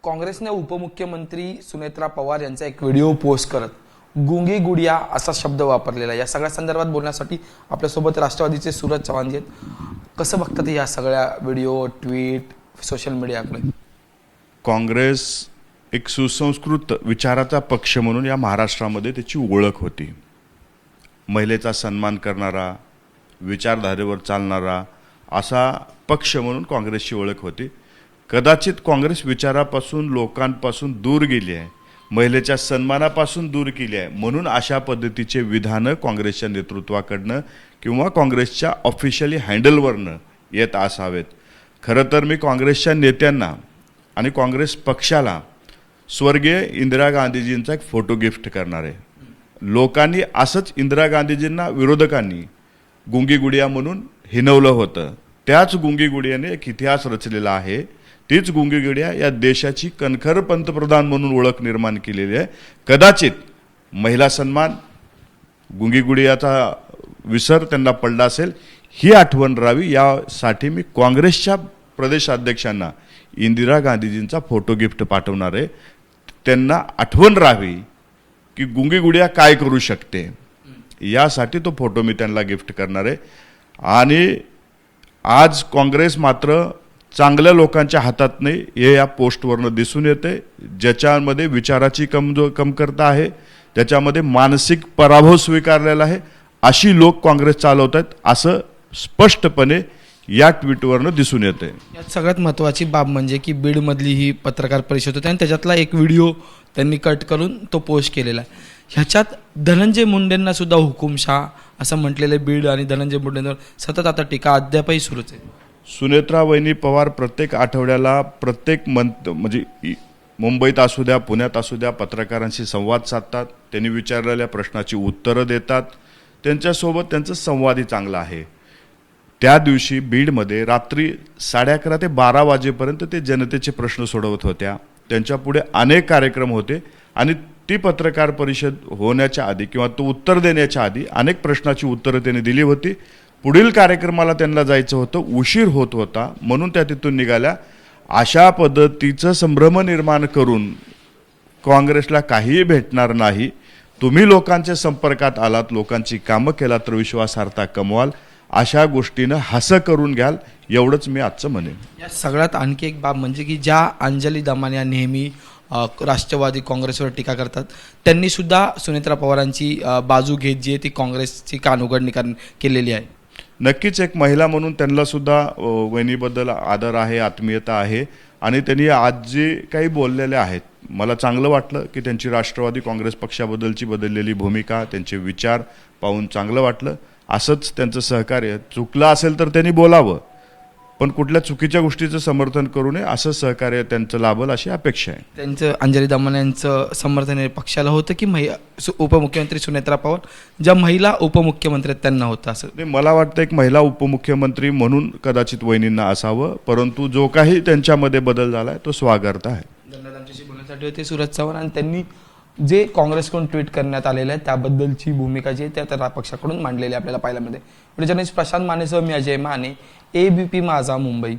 काँग्रेसने उपमुख्यमंत्री सुनेत्रा पवार यांचा एक व्हिडिओ पोस्ट करत गुंगी गुडिया असा शब्द वापरलेला आहे। या सगळ्या संदर्भात बोलण्यासाठी आपल्यासोबत राष्ट्रवादीचे सूरज चव्हाण जी आहेत। कसं बघतात या सगळ्या व्हिडिओ, ट्विट, सोशल मीडियाकडे? काँग्रेस एक सुसंस्कृत विचाराचा पक्ष म्हणून या महाराष्ट्रामध्ये त्याची ओळख होती। महिलेचा सन्मान करणारा, विचारधारेवर चालणारा असा पक्ष म्हणून काँग्रेसची ओळख होती। कदाचित काँग्रेस विचारापासून, लोकांपासून दूर गेली आहे, महिलेच्या सन्मानापासून दूर केली आहे, म्हणून अशा पद्धतीचे विधानं काँग्रेसच्या नेतृत्वाकडनं किंवा काँग्रेसच्या ऑफिशियली हँडलवरनं येत असावेत। खरं तर मी काँग्रेसच्या नेत्यांना आणि काँग्रेस पक्षाला स्वर्गीय इंदिरा गांधीजींचा एक फोटो गिफ्ट करणार आहे। लोकांनी असंच इंदिरा गांधीजींना विरोधकांनी गुंगी गुडिया म्हणून हिनवलं होतं। त्याच गुंगी गुडियाने एक इतिहास रचलेला आहे। तीच गुंगी गुडिया या देशाची कणखर पंतप्रधान म्हणून ओळख निर्माण केलेली आहे। कदाचित महिला सन्मान, गुंगी गुडियाचा विसर त्यांना पडला असेल, ही आठवण राहावी यासाठी मी काँग्रेसच्या प्रदेशाध्यक्षांना इंदिरा गांधीजींचा फोटो गिफ्ट पाठवणार आहे। त्यांना आठवण राहावी की गुंगी गुडिया काय करू शकते, यासाठी तो फोटो मी त्यांना गिफ्ट करणार आहे। आणि आज काँग्रेस मात्र चांगल्या लोकांच्या हातात नाही हे या पोस्टवरनं दिसून येते। ज्याच्यामध्ये विचाराची कमतरता आहे, ज्याच्यामध्ये मानसिक पराभव स्वीकारलेला आहे, अशी लोक काँग्रेस चालवत आहेत असं स्पष्टपणे या ट्विटवरनं दिसून येते। यात सगळ्यात महत्त्वाची बाब म्हणजे की बीडमधली ही पत्रकार परिषद होती आणि त्याच्यातला एक व्हिडिओ त्यांनी कट करून तो पोस्ट केलेला आहे। ह्याच्यात धनंजय मुंडेंना सुद्धा हुकुमशाह असं म्हटलेले बीड आणि धनंजय मुंडेंवर सतत आता टीका अद्यापही सुरूच आहे। सुनेत्रा वहिनी पवार प्रत्येक आठवड्याला प्रत्येक म्हणजे मुंबईत असू द्या, पुण्यात असू द्या, पत्रकारांशी संवाद साधतात। त्यांनी विचारलेल्या प्रश्नाची उत्तरं देतात। त्यांच्यासोबत त्यांचं संवादही चांगला आहे। त्या दिवशी बीडमध्ये रात्री 11:30 ते 12 वाजेपर्यंत ते जनतेचे प्रश्न सोडवत होत्या। त्यांच्यापुढे अनेक कार्यक्रम होते आणि ती पत्रकार परिषद होण्याच्या आधी किंवा तो उत्तर देण्याच्या आधी अनेक प्रश्नाची उत्तरं त्यांनी दिली होती। पुढील कार्यक्रमाला त्यांना जायचं होतं, उशीर होत होता, म्हणून त्या तिथून निघाल्या। अशा पद्धतीचं संभ्रम निर्माण करून काँग्रेसला काहीही भेटणार नाही। तुम्ही लोकांच्या संपर्कात आलात, लोकांची कामं केलात तर विश्वासार्हता कमवाल। अशा गोष्टीनं हसं करून घ्याल, एवढंच मी आजचं म्हणेन। या सगळ्यात आणखी एक बाब म्हणजे की ज्या अंजली दमानिया नेहमी राष्ट्रवादी काँग्रेसवर टीका करतात, त्यांनी सुद्धा सुनेत्रा पवारांची बाजू घेत जी आहे ती काँग्रेसची कानउघडणी केलेली आहे। नक्कीच एक महिला म्हणून त्यांना सुद्धा वहिनीबद्दल आदर आहे, आत्मीयता आहे आणि त्यांनी आज जे काही बोललेले आहेत, मला चांगलं वाटलं की त्यांची राष्ट्रवादी काँग्रेस पक्षाबद्दलची बदललेली भूमिका, त्यांचे विचार पाहून चांगलं वाटलं। असंच त्यांचं सहकार्य, चुकलं असेल तर त्यांनी बोलावं, पण कुठल्या चुकीच्या गोष्टीचं समर्थन करू नये, असं सहकार्य त्यांचं लाभल अशी अपेक्षा आहे। त्यांचं अंजली दमानिया यांचं समर्थन हे पक्षाला होतं की उपमुख्यमंत्री सुनेत्रा पवार ज्या महिला उपमुख्यमंत्री आहेत त्यांना होतं असं? मला वाटतं एक महिला उपमुख्यमंत्री म्हणून कदाचित वहिनींना असावं, परंतु जो काही त्यांच्यामध्ये बदल झाला आहे तो स्वागतार्ह आहे। धन्यवाद। आमच्याशी बोलण्यासाठी होते सूरज चव्हाण आणि त्यांनी जे काँग्रेसकडून ट्विट करण्यात आलेलं आहे त्याबद्दलची भूमिका जी आहे त्या पक्षाकडून मांडलेली आपल्याला पाहायला मिळते। व्हिडिओ जर्नलिस्ट प्रशांत मानेसह मी अजय माने, ABP माझा मुंबई।